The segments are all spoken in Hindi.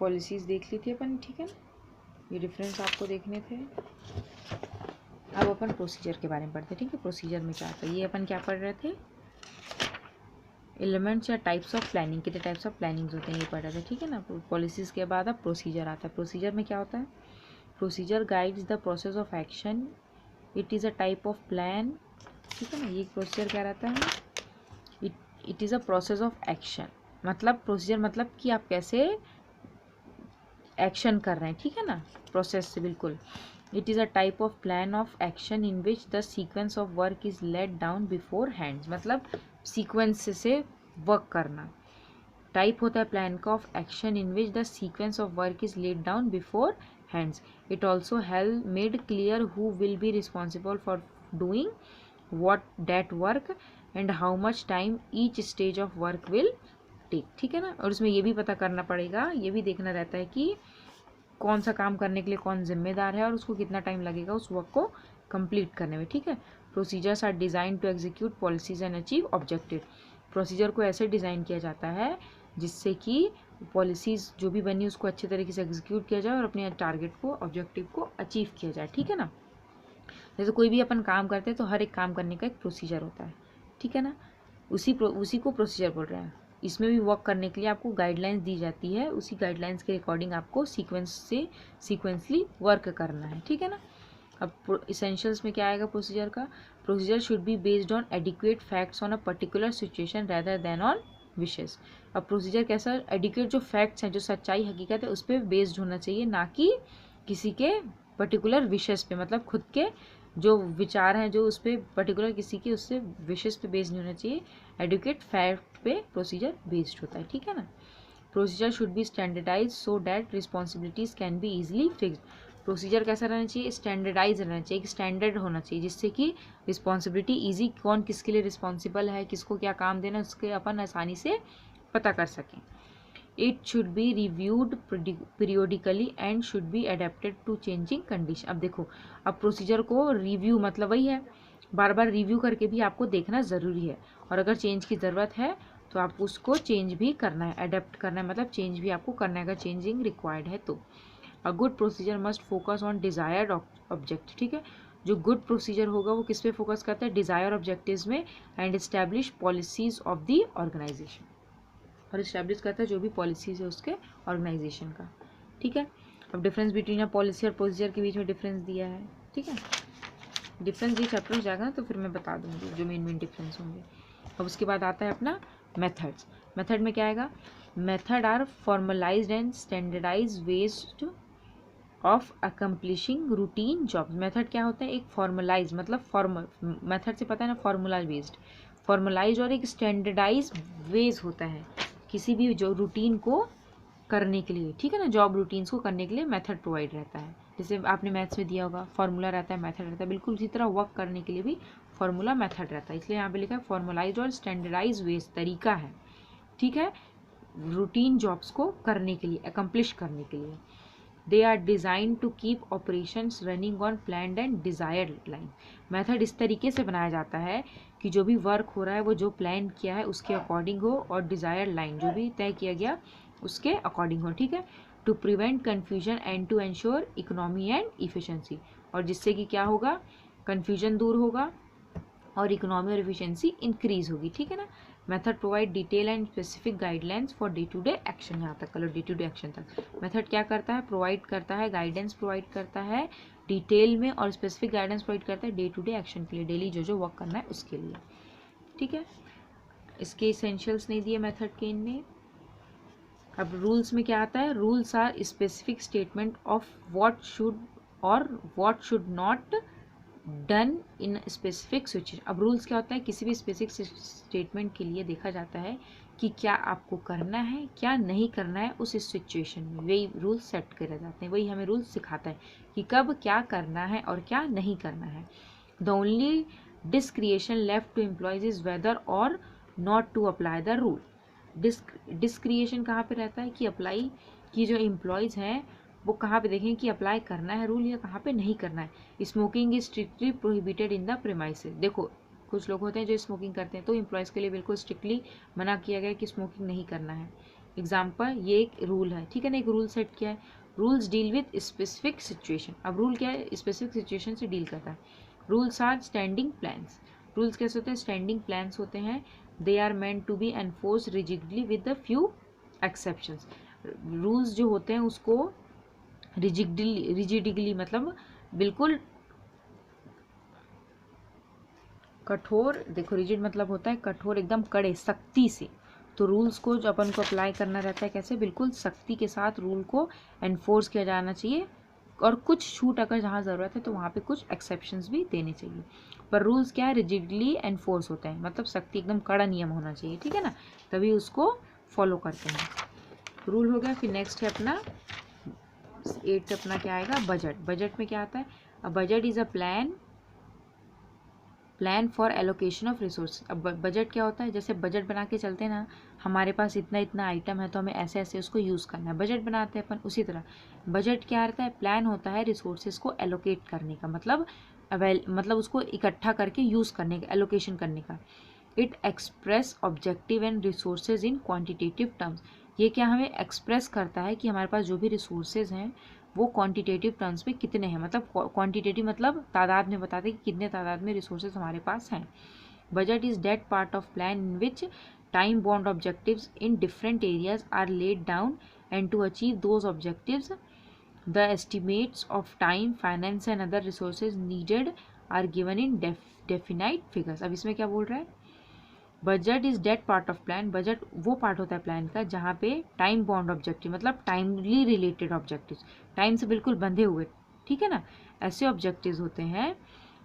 पॉलिसीज़ देख ली थी अपन, ठीक है ना, ये डिफरेंस आपको देखने थे। अब अपन प्रोसीजर के बारे में पढ़ते हैं, ठीक है। प्रोसीजर में क्या आता है, ये अपन क्या पढ़ रहे थे, एलिमेंट्स या टाइप्स ऑफ प्लानिंग, कितने टाइप्स ऑफ प्लानिंग्स होते हैं ये पढ़ रहे थे, ठीक है ना। पॉलिसीज़ के बाद अब प्रोसीजर आता है। प्रोसीजर में क्या होता है, procedure guides the process of action, it is a type of plan, ठीक है ना। ये प्रोसीजर क्या रहता है, it is a process of action, मतलब प्रोसीजर मतलब कि आप कैसे एक्शन कर रहे हैं, ठीक है ना, प्रोसेस से बिल्कुल। It is a type of plan of action in which the sequence of work is let down before hands, मतलब सीक्वेंस से वर्क करना। टाइप होता है प्लान का of action in which the sequence of work is let down before hands. It also help made clear who will be responsible for doing what that work and how much time each stage of work will take, ठीक है ना। और इसमें ये भी पता करना पड़ेगा, ये भी देखना रहता है कि कौन सा काम करने के लिए कौन जिम्मेदार है और उसको कितना टाइम लगेगा उस वर्क को कंप्लीट करने में, ठीक है। Procedures are design to execute policies and achieve objective. Procedure को ऐसे डिज़ाइन किया जाता है जिससे कि पॉलिसीज़ जो भी बनी उसको अच्छे तरीके से एग्जीक्यूट किया जाए और अपने टारगेट को, ऑब्जेक्टिव को अचीव किया जाए, ठीक है ना। जैसे कोई भी अपन काम करते हैं तो हर एक काम करने का एक प्रोसीजर होता है, ठीक है ना, उसी को प्रोसीजर बोल रहे हैं। इसमें भी वर्क करने के लिए आपको गाइडलाइंस दी जाती है, उसी गाइडलाइंस के अकॉर्डिंग आपको सीक्वेंसली वर्क करना है, ठीक है ना। अब इसेंशियल्स में क्या आएगा प्रोसीजर का, procedure should be based on adequate facts on a particular situation rather than on wishes. अब प्रोसीजर कैसा, एडिक्वेट जो फैक्ट्स हैं, जो सच्चाई हकीकत है उस पर बेस्ड होना चाहिए, ना कि किसी के पर्टिकुलर विशेस पे, मतलब खुद के जो विचार हैं जो उस पर पर्टिकुलर किसी के उससे विशेष पे बेस्ड नहीं होना चाहिए। एडुकेट फैक्ट पे प्रोसीजर बेस्ड होता है, ठीक है ना। Procedure should be standardize so that responsibilities can be easily fixed. Procedure कैसा रहना चाहिए, स्टैंडर्डाइज रहना चाहिए, एक स्टैंडर्ड होना चाहिए जिससे कि रिस्पॉन्सिबिलिटी ईजी, कौन किसके लिए रिस्पॉन्सिबल है, किसको क्या काम देना है उसके अपन आसानी से पता कर सकें। It should be reviewed periodically and should be adapted to changing condition. अब देखो, अब प्रोसीजर को रिव्यू मतलब वही है, बार बार रिव्यू करके भी आपको देखना ज़रूरी है, और अगर चेंज की ज़रूरत है तो आपको उसको चेंज भी करना है, अडेप्ट करना है, मतलब चेंज भी आपको करना है अगर चेंजिंग रिक्वायर्ड है तो। A good procedure must focus on desired object, ठीक है। जो गुड प्रोसीजर होगा वो किस पे फोकस करता है, डिज़ायर ऑब्जेक्टिव्स में, and establish policies of the organization, और इस्टेब्लिश करता है जो भी पॉलिसीज है उसके ऑर्गेनाइजेशन का, ठीक है। अब डिफरेंस बिटवीन अ पॉलिसी और प्रोसीजर के बीच में डिफरेंस दिया है, ठीक है। डिफरेंस ये चैप्टर हो जाएगा ना तो फिर मैं बता दूंगी जो मेन डिफरेंस होंगे। अब उसके बाद आता है अपना मेथड्स। मेथड में क्या आएगा, method are formalized and standardize ways of accomplishing routine jobs. Method क्या होता है, एक फॉर्मलाइज मतलब फॉर्मल, मेथड से पता है ना फॉर्मूला बेस्ड, फॉर्मलाइज और एक स्टैंडर्डाइज वेज होता है किसी भी जो रूटीन को करने के लिए, ठीक है ना, जॉब रूटीन्स को करने के लिए मेथड प्रोवाइड रहता है। जैसे आपने मैथ्स में दिया होगा फार्मूला रहता है, मेथड रहता है, बिल्कुल उसी तरह वर्क करने के लिए भी फार्मूला मेथड रहता है, इसलिए यहाँ पे लिखा है फॉर्मलाइज और स्टैंडर्डाइज वेज, तरीका है, ठीक है, रूटीन जॉब्स को करने के लिए, अकम्प्लिश करने के लिए। They are design to keep operations running on planned and desired line. Method इस तरीके से बनाया जाता है कि जो भी वर्क हो रहा है वो जो प्लान किया है उसके अकॉर्डिंग हो, और डिज़ायर्ड लाइन जो भी तय किया गया उसके अकॉर्डिंग हो, ठीक है। To prevent confusion and to ensure economy and efficiency, और जिससे कि क्या होगा, कन्फ्यूजन दूर होगा और इकोनॉमी और इफिशिएंसी इंक्रीज होगी, ठीक है ना। Method provide detail and specific guidelines for day to day action, यहाँ तक करो डे टू डे एक्शन तक। मेथड क्या करता है, प्रोवाइड करता है, गाइडेंस प्रोवाइड करता है डिटेल में, और स्पेसिफिक गाइडेंस प्रोवाइड करता है डे टू डे एक्शन के लिए, डेली जो जो वर्क करना है उसके लिए, ठीक है। इसके इसेंशियल्स नहीं दिए मेथड के इनमें। अब रूल्स में क्या आता है, rules are specific statement of what should और what should not done in specific situation. अब रूल्स क्या होता है, किसी भी स्पेसिफिक स्टेटमेंट के लिए देखा जाता है कि क्या आपको करना है क्या नहीं करना है उस सिचुएशन में, वही रूल्स सेट करे जाते हैं, वही हमें रूल्स सिखाता है कि कब क्या करना है और क्या नहीं करना है। The only discretion left to employees is whether और not to apply the rule. Discretion कहाँ पे रहता है कि अप्लाई की जो एम्प्लॉयज़ हैं वो कहाँ पे देखें कि अप्लाई करना है रूल या कहाँ पे नहीं करना है। Smoking is strictly prohibited in the premises. देखो कुछ लोग होते हैं जो स्मोकिंग करते हैं तो एम्प्लॉयज़ के लिए बिल्कुल स्ट्रिक्टली मना किया गया कि स्मोकिंग नहीं करना है। एग्जाम्पल, ये एक रूल है, ठीक है ना, एक रूल सेट किया है। Rules deal with specific situation. अब रूल क्या है, स्पेसिफिक सिचुएशन से डील करता है। Rules are standing plans. Rules कैसे होते हैं, स्टैंडिंग प्लान्स होते हैं। They are meant to be enforce rigidly with the few exceptions. Rules जो होते हैं उसको रिजिडली मतलब बिल्कुल कठोर, देखो रिजिड मतलब होता है कठोर, एकदम कड़े, सख्ती से। तो रूल्स को जो अपन को अप्लाई करना रहता है कैसे, बिल्कुल सख्ती के साथ रूल को एनफोर्स किया जाना चाहिए। और कुछ छूट अगर जहाँ ज़रूरत है तो वहाँ पे कुछ एक्सेप्शंस भी देने चाहिए। पर रूल्स क्या है, रिजिडली एनफोर्स होते हैं, मतलब सख्ती, एकदम कड़ा नियम होना चाहिए, ठीक है ना, तभी उसको फॉलो करते हैं। रूल हो गया। फिर नेक्स्ट है अपना 8 अपना क्या आएगा, बजट। बजट में क्या आता है, a budget is a plan for allocation of resource. अब बजट क्या होता है, जैसे बजट बना के चलते हैं ना, हमारे पास इतना इतना आइटम है तो हमें ऐसे ऐसे उसको यूज़ करना है, बजट बनाते हैं अपन। उसी तरह बजट क्या रहता है, प्लान होता है रिसोर्सेज को एलोकेट करने का, मतलब उसको इकट्ठा करके यूज़ करने का, एलोकेशन करने का। It express objective and resources in quantitative terms. ये क्या हमें एक्सप्रेस करता है कि हमारे पास जो भी रिसोर्सेज हैं वो क्वांटिटेटिव टर्म्स में कितने हैं, मतलब क्वांटिटेटिव मतलब तादाद में बताते हैं कि कितने तादाद में रिसोर्सेज हमारे पास हैं। Budget is that part of plan in which time bound objectives in different areas are laid down and to achieve those objectives the estimates of time, finance and other resources needed are given in definite figures. अब इसमें क्या बोल रहा है, budget is that part of plan. Budget वो पार्ट होता है प्लान का जहाँ पे टाइम बाउंड ऑब्जेक्टिव मतलब टाइमली रिलेटेड ऑब्जेक्टिव, टाइम से बिल्कुल बंधे हुए, ठीक है ना, ऐसे ऑब्जेक्टिव्स होते हैं।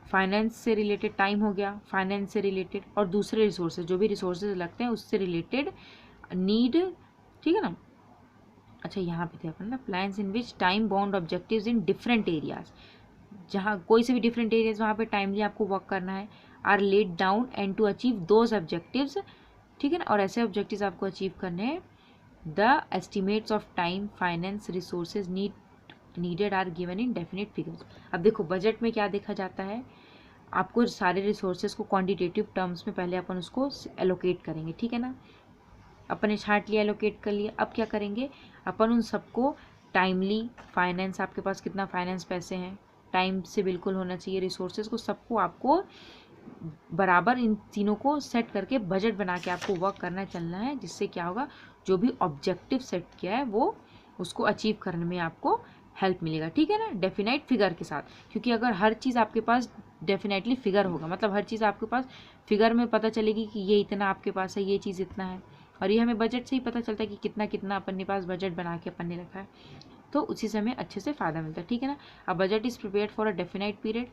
फाइनेंस से रिलेटेड टाइम हो गया, फाइनेंस से रिलेटेड, और दूसरे रिसोर्सेज जो भी रिसोर्सेज लगते हैं उससे रिलेटेड नीड, ठीक है ना। अच्छा यहाँ पे थे अपन ना, plans in which time bound objectives in different areas, जहाँ कोई से भी डिफरेंट एरियाज वहाँ पे टाइमली आपको वर्क करना है, are laid down and to achieve those objectives, ठीक है ना, और ऐसे ऑब्जेक्टिव्स आपको अचीव करने हैं। The estimates of time, finance, resources needed are given in definite figures. अब देखो बजट में क्या देखा जाता है, आपको सारे रिसोर्सेज को क्वांटिटेटिव टर्म्स में पहले अपन उसको एलोकेट करेंगे, ठीक है ना, अपने छांट लिया, एलोकेट कर लिया। अब क्या करेंगे, अपन उन सबको टाइमली, फाइनेंस, आपके पास कितना फाइनेंस पैसे हैं, टाइम से बिल्कुल होना चाहिए, रिसोर्सेज को सबको आपको बराबर इन तीनों को सेट करके बजट बना के आपको वर्क करना चलना है, जिससे क्या होगा, जो भी ऑब्जेक्टिव सेट किया है वो उसको अचीव करने में आपको हेल्प मिलेगा, ठीक है ना, डेफिनाइट फिगर के साथ। क्योंकि अगर हर चीज़ आपके पास डेफिनेटली फिगर होगा, मतलब हर चीज़ आपके पास फिगर में पता चलेगी कि ये इतना आपके पास है, ये चीज़ इतना है, और ये हमें बजट से ही पता चलता है कि कितना कितना अपन के पास बजट बना के अपन ने रखा है, तो उसी से हमें अच्छे से फ़ायदा मिलता है, ठीक है ना। अब budget is prepared for a definite period.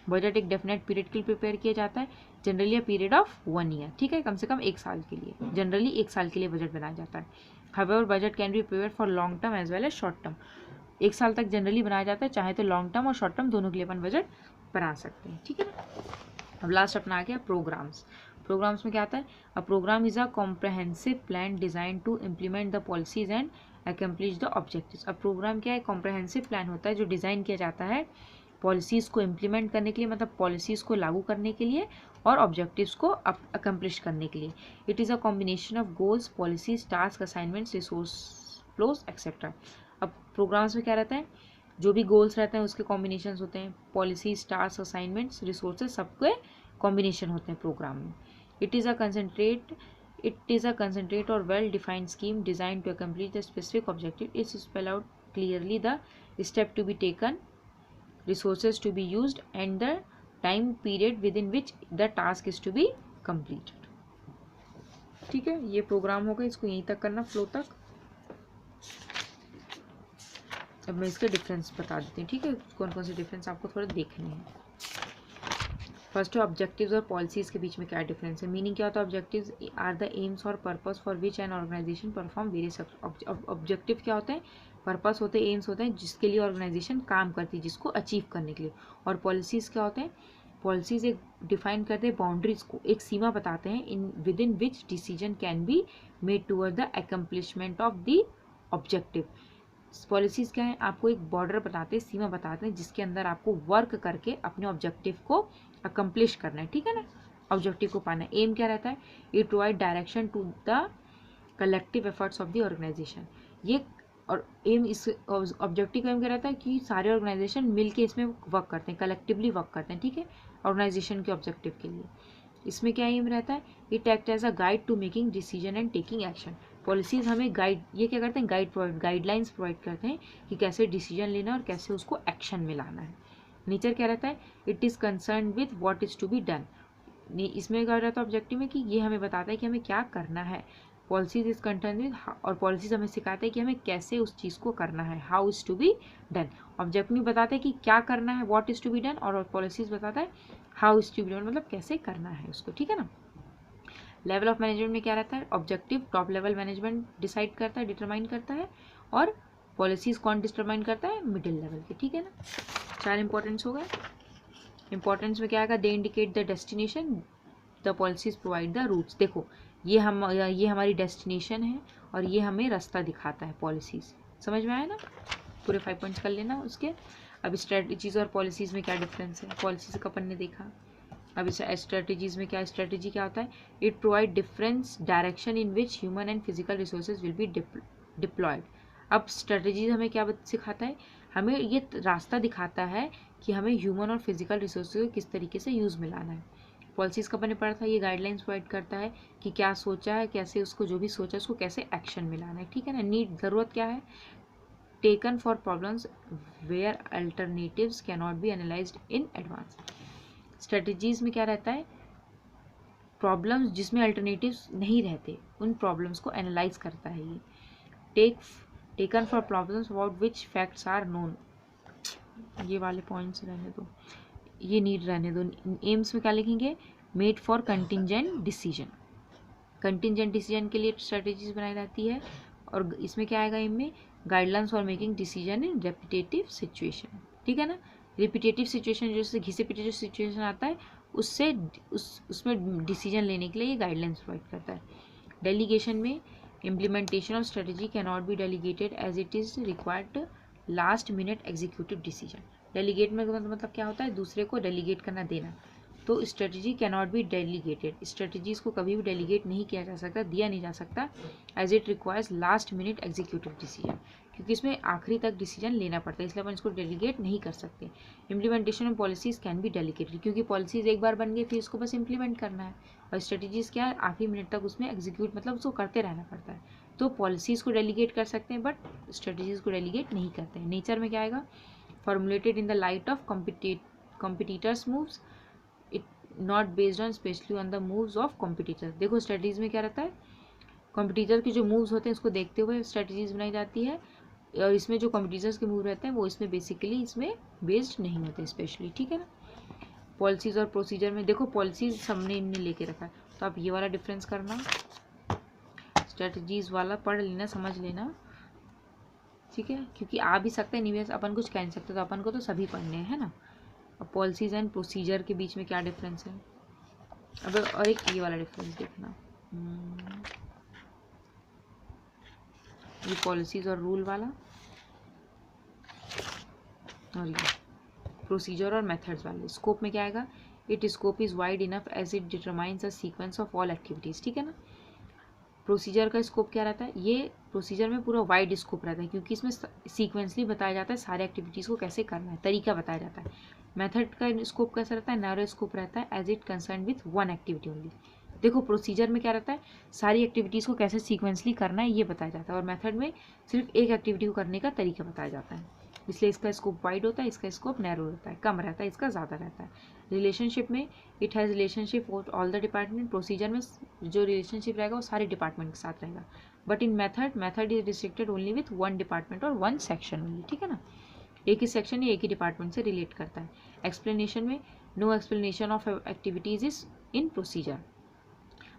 Budget एक डेफिनेट पीरियड के लिए प्रिपेयर किया जाता है, generally a period of 1 year, ठीक है, कम से कम 1 साल के लिए, जनरली 1 साल के लिए बजट बनाया जाता है। However budget can be prepare for long term as well as short term. 1 साल तक जनरली बनाया जाता है, चाहे तो लॉन्ग टर्म और शॉर्ट टर्म दोनों के लिए अपन बजट बना सकते हैं, ठीक है ना। अब लास्ट अपना आ गया प्रोग्राम्स। प्रोग्राम्स में क्या आता है, a programme is a comprehensive plan design to implement the policies and accomplish the objectives. अब प्रोग्राम क्या है, कॉम्प्रहेंसिव प्लान होता है जो डिज़ाइन किया जाता है पॉलिसीज़ को इम्प्लीमेंट करने के लिए, मतलब पॉलिसीज़ को लागू करने के लिए, और ऑब्जेक्टिव्स को अकम्प्लिश करने के लिए। It is a combination of goals, policies, task assignments, resource flows etcetera. अब प्रोग्राम्स में क्या रहता है, जो भी गोल्स रहते हैं उसके कॉम्बिनेशन होते हैं, पॉलिसीज, टास्क, असाइनमेंट्स, रिसोर्सेज, सबके कॉम्बिनेशन होते हैं प्रोग्राम में। It is a concentrate or well defined scheme designed to accomplish the specific objective. It spell out clearly the step to be taken, resources to be used, and the time period within which the task is to be completed. ठीक है, ये प्रोग्राम होगा, इसको यहीं तक करना, फ्लो तक। अब मैं इसके डिफरेंस बता देती हूँ, ठीक है, कौन कौन से डिफरेंस आपको थोड़ा देखने हैं। फर्स्ट है ऑब्जेक्टिव्स और पॉलिसीज़ के बीच में क्या डिफरेंस है। मीनिंग क्या होता है, ऑब्जेक्टिव्स आर द एम्स और purpose for which an organisation perform various. Objective क्या होते हैं, पर्पस होते हैं, एम्स होते हैं जिसके लिए ऑर्गेनाइजेशन काम करती है, जिसको अचीव करने के लिए। और पॉलिसीज़ क्या होते हैं, पॉलिसीज़ एक डिफाइन करते हैं बाउंड्रीज को, एक सीमा बताते हैं in with in which decision can be made toward the accomplishment of the objective. Policies क्या है, आपको एक बॉर्डर बताते हैं, सीमा बताते हैं, जिसके अंदर आपको वर्क करके अपने ऑब्जेक्टिव को अकम्प्लिश करना है, ठीक है ना, ऑब्जेक्टिव को पाना है। एम क्या रहता है, it provide direction to the collective efforts of the organisation. ये और एम, इस ऑब्जेक्टिव का एम क्या रहता है कि सारे ऑर्गेनाइजेशन मिलके इसमें वर्क करते हैं, कलेक्टिवली वर्क करते हैं, ठीक है, ऑर्गेनाइजेशन के ऑब्जेक्टिव के लिए। इसमें क्या एम रहता है, it act as a guide to making decision and taking action. Policies हमें गाइड, ये क्या करते हैं, गाइडलाइंस प्रोवाइड करते हैं कि कैसे डिसीजन लेना और कैसे उसको एक्शन में लाना है। नेचर क्या रहता है, it is concern with what is to be done. इसमें क्या रहता है ऑब्जेक्टिव में कि ये हमें बताता है कि हमें क्या करना है। पॉलिसीज इज कंसर्न विद, और पॉलिसीज हमें सिखाता है कि हमें कैसे उस चीज़ को करना है, how is to be done. Objective में बताता है कि क्या करना है, what is to be done, और पॉलिसीज बताता है how is to be done, मतलब कैसे करना है उसको, ठीक है ना। लेवल ऑफ मैनेजमेंट में क्या रहता है, objective top level management decide करता है, डिटरमाइन करता है, और पॉलिसीज कौन डिटरमाइन करता है, मिडिल लेवल के, ठीक है ना। 4 इंपॉर्टेंस हो गए। इंपॉर्टेंस में क्या आएगा, they indicate the destination, the policies provide the routes. देखो ये हमारी डेस्टिनेशन है और ये हमें रास्ता दिखाता है, पॉलिसीज। समझ में आया ना, पूरे 5 पॉइंट्स कर लेना उसके। अब स्ट्रेटजीज और पॉलिसीज में क्या डिफरेंस है, पॉलिसीज का अपन ने देखा। अब इस स्ट्रेटजीज में क्या, स्ट्रेटजी क्या होता है, it provide difference direction in which human and physical resources will be diploid. अब स्ट्रेटजीज हमें क्या सिखाता है, हमें ये रास्ता दिखाता है कि हमें ह्यूमन और फिजिकल रिसोर्सेज को किस तरीके से यूज़ में लाना है। पॉलिसीज का अपन ने पढ़ा था, ये गाइडलाइंस प्रोवाइड करता है कि क्या सोचा है, कैसे उसको जो भी सोचा है उसको कैसे एक्शन में लाना है, ठीक है ना। नीड, ज़रूरत क्या है, taken for problems where alternatives can not be analysed in advance. Strategies में क्या रहता है, प्रॉब्लम्स जिसमें अल्टरनेटिव्स नहीं रहते, उन प्रॉब्लम्स को एनालाइज करता है ये। Taken for problems about which facts are known, ये वाले पॉइंट्स रहने दो, ये नीड रहने दो। एम्स में क्या लिखेंगे, made for contingent decision. Contingent decision के लिए स्ट्रेटजीज बनाई जाती है। और इसमें क्या आएगा, एम में guidelines for making decision in repetitive situation, ठीक है ना। रिपीटेटिव सिचुएशन, जैसे घिसे पिटे जो सिचुएशन आता है उससे उसमें डिसीजन लेने के लिए ये गाइडलाइंस प्रोवाइड करता है। डेलीगेशन में implementation of strategy can not be delegated as it is required last minute executive decision. Delegate में मतलब क्या होता है, दूसरे को डेलीगेट करना देना। तो strategy can not be delegated, strategies को कभी भी डेलीगेट नहीं किया जा सकता, दिया नहीं जा सकता, as it requires last minute executive decision, क्योंकि इसमें आखिरी तक डिसीजन लेना पड़ता है, इसलिए अपन इसको डेलीगेट नहीं कर सकते। Implementation of policies can be delegated, क्योंकि पॉलिसीज एक बार बन गई फिर इसको बस इंप्लीमेंट करना है, और स्ट्रेटजीज क्या है, आखिरी मिनट तक उसमें एग्जीक्यूट मतलब उसको करते रहना पड़ता है। तो पॉलिसीज को डेलीगेट कर सकते हैं बट स्ट्रेटजीज को डेलीगेट नहीं करते हैं। नेचर में क्या आएगा, formulated in the light of competitors moves, it not based on specially on the moves of competitors। देखो स्ट्रेटजीज में क्या रहता है, कॉम्पिटिटर के जो मूव्स होते हैं उसको देखते हुए स्ट्रेटजीज बनाई जाती है, और इसमें जो कॉम्पिटिटर्स के मूव रहते हैं वो इसमें बेसिकली इसमें बेस्ड नहीं होते स्पेशली, ठीक है ना। पॉलिसीज और प्रोसीजर में देखो पॉलिसीज हमने इनने लेके रखा है, तो आप ये वाला डिफरेंस करना, स्ट्रेटजीज वाला पढ़ लेना, समझ लेना, ठीक है, क्योंकि आ भी सकता है निवेश, अपन कुछ कह नहीं सकते, तो अपन को तो सभी पढ़ने हैं, है ना। अब पॉलिसीज एंड प्रोसीजर के बीच में क्या डिफरेंस है, अब और एक ये वाला डिफरेंस देखना, ये पॉलिसीज और रूल वाला, और ये प्रोसीजर और मेथड्स वाले। स्कोप में क्या आएगा, it scope is wide enough as it determines a sequence of all activities, ठीक है ना। प्रोसीजर का स्कोप क्या रहता है, ये प्रोसीजर में पूरा वाइड स्कोप रहता है, क्योंकि इसमें सीक्वेंसली बताया जाता है सारे एक्टिविटीज़ को कैसे करना है, तरीका बताया जाता है। मेथड का स्कोप कैसा रहता है, नैरो स्कोप रहता है, as it concern with one activity only. देखो प्रोसीजर में क्या रहता है, सारी एक्टिविटीज़ को कैसे सीक्वेंसली करना है ये बताया जाता है, और मेथड में सिर्फ एक एक्टिविटी को करने का तरीका बताया जाता है, इसलिए इसका स्कोप वाइड होता है, इसका स्कोप नैरो रहता है, कम रहता है, इसका ज़्यादा रहता है। रिलेशनशिप में it has relationship with all the department, procedure में जो रिलेशनशिप रहेगा वो सारे डिपार्टमेंट के साथ रहेगा, but in method is restricted only with one department और वन सेक्शन ओनली, ठीक है ना। एक ही सेक्शन या एक ही डिपार्टमेंट से रिलेट करता है। एक्सप्लेनेशन में no explanation of activities is in procedure,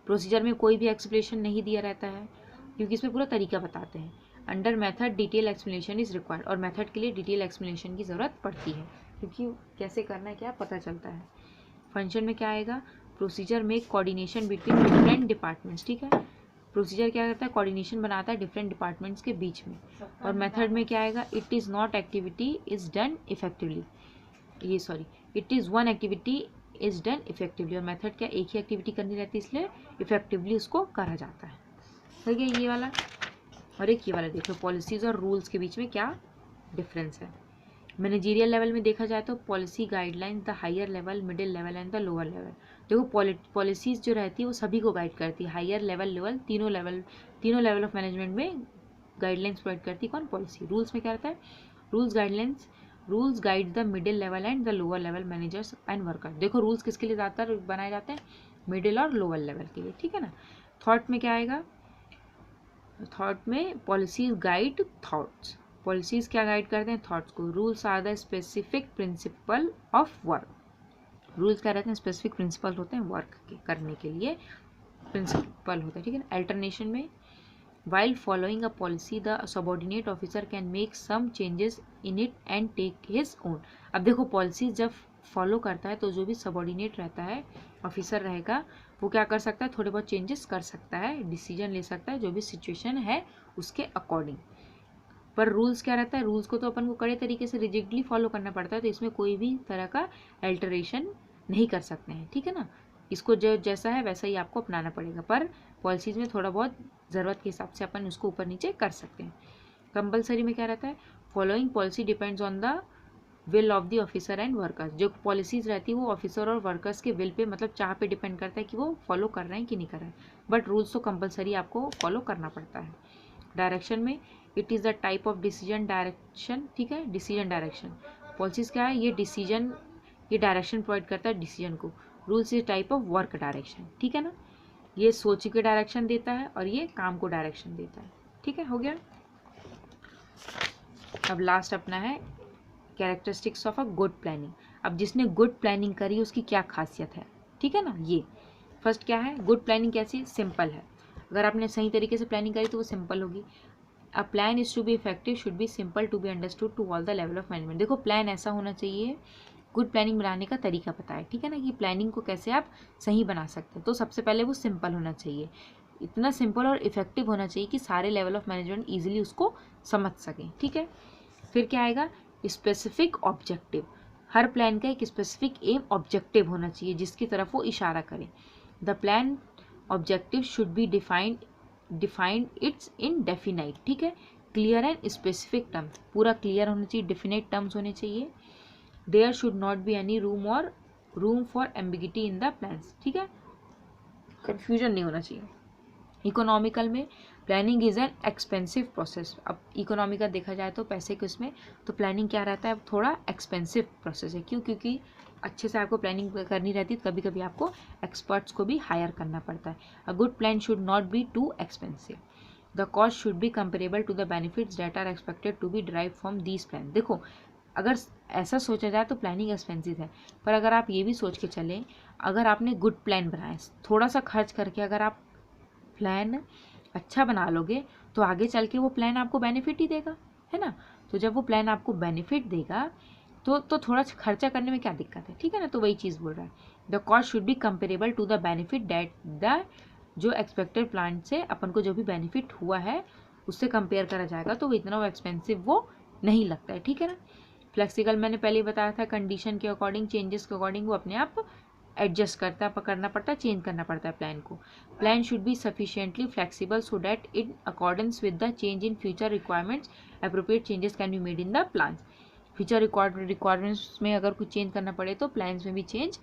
procedure में कोई भी एक्सप्लेनेशन नहीं दिया रहता है, क्योंकि इसमें पूरा तरीका बताते हैं। Under method detail explanation is required, और मेथड के लिए डिटेल एक्सप्लेनेशन की ज़रूरत पड़ती है, क्योंकि कैसे करना है क्या पता चलता है। फंक्शन में क्या आएगा, प्रोसीजर में कोऑर्डिनेशन बिटवीन डिफरेंट डिपार्टमेंट्स, ठीक है। प्रोसीजर क्या करता है, कोऑर्डिनेशन बनाता है डिफरेंट डिपार्टमेंट्स के बीच में। और मेथड में क्या आएगा, it is not activity is done effectively, ये sorry it is one activity is done effectively, और मेथड क्या एक ही एक्टिविटी करनी रहती है, इसलिए इफेक्टिवली उसको करा जाता है। हो गया ये वाला। और एक ये वाला देखो, पॉलिसीज और रूल्स के बीच में क्या डिफरेंस है। मैनेजरियल लेवल में देखा जाए तो policy guideline the higher level, middle level and the lower level. देखो पॉलिसीज जो रहती है वो सभी को गाइड करती है, हायर लेवल, लेवल, तीनों लेवल ऑफ मैनेजमेंट में गाइडलाइंस प्रोवाइड करती है कौन, पॉलिसी। रूल्स में क्या रहता है, rules guide the middle level and the lower level managers and worker. देखो रूल्स किसके लिए ज़्यादातर बनाए जाते हैं, मिडिल और लोअर लेवल के लिए, ठीक है ना। थॉट में क्या आएगा, थॉट में पॉलिसीज गाइड थॉट्स, पॉलिसीज क्या गाइड करते हैं, थॉट्स को। Rules are the specific principle of work, rules क्या रहते हैं, स्पेसिफिक प्रिंसिपल होते हैं वर्क के करने के लिए प्रिंसिपल होता है, ठीक है ना। अल्टरनेशन में while following a policy the subordinate officer can make some changes in it and take his own। अब देखो पॉलिसी जब फॉलो करता है तो जो भी सबॉर्डिनेट रहता है, ऑफिसर रहेगा, वो क्या कर सकता है, थोड़े बहुत चेंजेस कर सकता है, डिसीजन ले सकता है जो भी सिचुएशन है उसके अकॉर्डिंग। पर रूल्स क्या रहता है, रूल्स को तो अपन को कड़े तरीके से रिजिडली फॉलो करना पड़ता है, तो इसमें कोई भी तरह का अल्टरेशन नहीं कर सकते हैं, ठीक है ना। इसको जो जैसा है वैसा ही आपको अपनाना पड़ेगा, पर पॉलिसीज में थोड़ा बहुत ज़रूरत के हिसाब से अपन उसको ऊपर नीचे कर सकते हैं। कंपलसरी में क्या रहता है, following policy depends on the will of the officer and workers. जो पॉलिसीज रहती है वो ऑफिसर और वर्कर्स के विल पे, मतलब चाह पे डिपेंड करता है कि वो फॉलो कर रहे हैं कि नहीं कर रहे हैं, बट रूल्स तो कंपलसरी आपको फॉलो करना पड़ता है। डायरेक्शन में it is the type of decision direction, ठीक है, डिसीजन डायरेक्शन। पॉलिसीज क्या है, ये डिसीजन, ये डायरेक्शन प्रोवाइड करता है डिसीजन को। Rules is type of work direction, ठीक है ना, ये सोच के डायरेक्शन देता है और ये काम को डायरेक्शन देता है, ठीक है, हो गया। अब लास्ट अपना है characteristics of a good planning. अब जिसने गुड प्लानिंग करी उसकी क्या खासियत है, ठीक है ना। ये फर्स्ट क्या है, गुड प्लानिंग कैसी, सिंपल है। अगर आपने सही तरीके से प्लानिंग करी तो वो सिंपल होगी। A plan is to be effective should be simple to be understood to all the level of management. देखो प्लान ऐसा होना चाहिए, गुड प्लानिंग बनाने का तरीका पता है, ठीक है ना, कि प्लानिंग को कैसे आप सही बना सकते हैं। तो सबसे पहले वो सिंपल होना चाहिए, इतना सिंपल और इफेक्टिव होना चाहिए कि सारे लेवल ऑफ मैनेजमेंट ईजिली उसको समझ सकें, ठीक है। फिर क्या आएगा, स्पेसिफिक ऑब्जेक्टिव। हर प्लान का एक स्पेसिफिक एम ऑब्जेक्टिव होना चाहिए जिसकी तरफ वो इशारा करें। The plan objective should be defined its in definite, ठीक है, क्लियर एंड स्पेसिफिक टर्म्स, पूरा क्लियर होना चाहिए, डेफिनेट टर्म्स होने चाहिए। There should not be any room for ambiguity in the plans, ठीक है, कंफ्यूजन नहीं होना चाहिए। इकोनॉमिकल में planning is an expensive process. अब इकोनॉमिकल देखा जाए तो पैसे के उसमें, तो प्लानिंग क्या रहता है, थोड़ा एक्सपेंसिव प्रोसेस है। क्यों, क्योंकि अच्छे से आपको प्लानिंग करनी रहती है, कभी कभी आपको एक्सपर्ट्स को भी हायर करना पड़ता है। A good plan should not be too expensive. The cost should be comparable to the benefits that are expected to be drive from these plan. देखो अगर ऐसा सोचा जाए तो प्लानिंग एक्सपेंसिव है, पर अगर आप ये भी सोच के चलें, अगर आपने गुड प्लान बनाया, थोड़ा सा खर्च करके अगर आप प्लान अच्छा बना लोगे तो आगे चल के वो प्लान आपको बेनिफिट ही देगा, है ना। तो जब वो प्लान आपको बेनिफिट देगा तो थोड़ा खर्चा करने में क्या दिक्कत है, ठीक है ना। तो वही चीज़ बोल रहा है, the cost should be comparable to the benefit that the, जो एक्सपेक्टेड प्लान से अपन को जो भी बेनिफिट हुआ है उससे कंपेयर करा जाएगा तो वो इतना एक्सपेंसिव वो नहीं लगता है, ठीक है ना। फ्लेक्सिबल मैंने पहले ही बताया था, कंडीशन के अकॉर्डिंग, चेंजेस के अकॉर्डिंग वो अपने आप एडजस्ट करता है, पकड़ना पड़ता है, चेंज करना पड़ता है प्लान को। Plan should B sufficiently flexible so that in accordance with the change in future requirements appropriate changes can be made in the plan. Future requirements में अगर कुछ चेंज करना पड़े तो प्लान्स में भी चेंज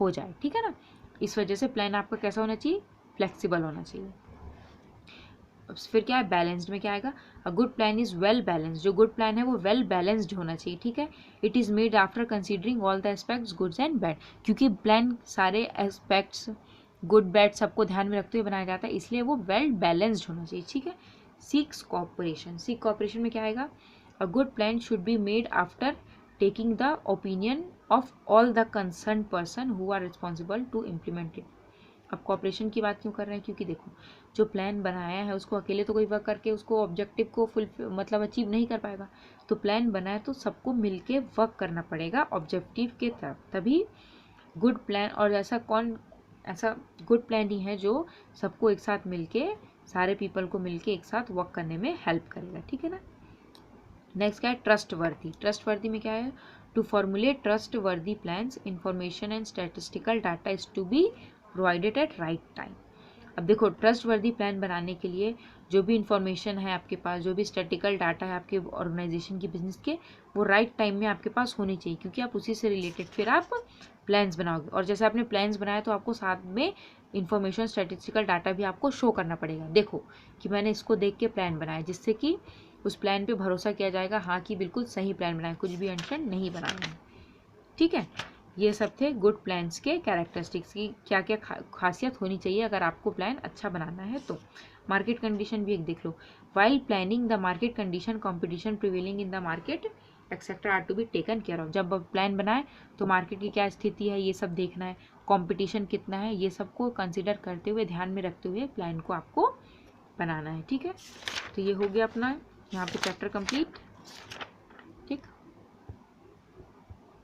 हो जाए, ठीक है ना। इस वजह से प्लान आपका कैसा होना चाहिए, फ्लेक्सिबल होना चाहिए। फिर क्या है, बैलेंस्ड में क्या आएगा, a good plan is well balanced. जो गुड प्लान है वो वेल बैलेंस्ड होना चाहिए, ठीक है। It is made after considering all the aspects goods and bad, क्योंकि प्लान सारे एस्पेक्ट्स गुड बैड सबको ध्यान में रखते हुए बनाया जाता है, इसलिए वो वेल बैलेंस्ड होना चाहिए, ठीक है। सीक्स कॉपरेशन, सीक कॉपरेशन में क्या आएगा, a good plan should be made after taking the opinion of all the concern person who are responsible to implement it. अब कॉपरेशन की बात क्यों कर रहे हैं, क्योंकि देखो जो प्लान बनाया है उसको अकेले तो कोई वर्क करके उसको ऑब्जेक्टिव को मतलब अचीव नहीं कर पाएगा, तो प्लान बनाया तो सबको मिलके वर्क करना पड़ेगा ऑब्जेक्टिव के तरफ, तभी गुड प्लान। और ऐसा गुड प्लान ही है जो सबको एक साथ मिलके, सारे पीपल को मिलके एक साथ वर्क करने में हेल्प करेगा, ठीक है ना। नेक्स्ट क्या है, ट्रस्ट वर्दी। ट्रस्ट वर्दी में क्या है, to formulate trustworthy plans information and statistical data is to be provided at right time. अब देखो, ट्रस्ट वर्दी प्लान बनाने के लिए जो भी इंफॉर्मेशन है आपके पास, जो भी स्टैटिकल डाटा है आपके ऑर्गेनाइजेशन की, बिजनेस के, वो राइट टाइम में आपके पास होनी चाहिए, क्योंकि आप उसी से रिलेटेड फिर आप प्लान्स बनाओगे। और जैसे आपने प्लान्स बनाया तो आपको साथ में इंफॉर्मेशन, स्टैटिस्टिकल डाटा भी आपको शो करना पड़ेगा। देखो कि मैंने इसको देख के प्लान बनाया, जिससे कि उस प्लान पे भरोसा किया जाएगा, हाँ कि बिल्कुल सही प्लान बनाया, कुछ भी अनशन नहीं बनाया है। ठीक है, ये सब थे गुड प्लान्स के कैरेक्टरिस्टिक्स की क्या क्या खासियत होनी चाहिए अगर आपको प्लान अच्छा बनाना है तो। मार्केट कंडीशन भी एक देख लो। While planning the market condition, competition prevailing in the market etcetera are to be taken care of. जब प्लान बनाए तो मार्केट की क्या स्थिति है ये सब देखना है, कंपटीशन कितना है, ये सबको कंसिडर करते हुए, ध्यान में रखते हुए प्लान को आपको बनाना है। ठीक है, तो ये हो गया अपना यहाँ पे चैप्टर कंप्लीट।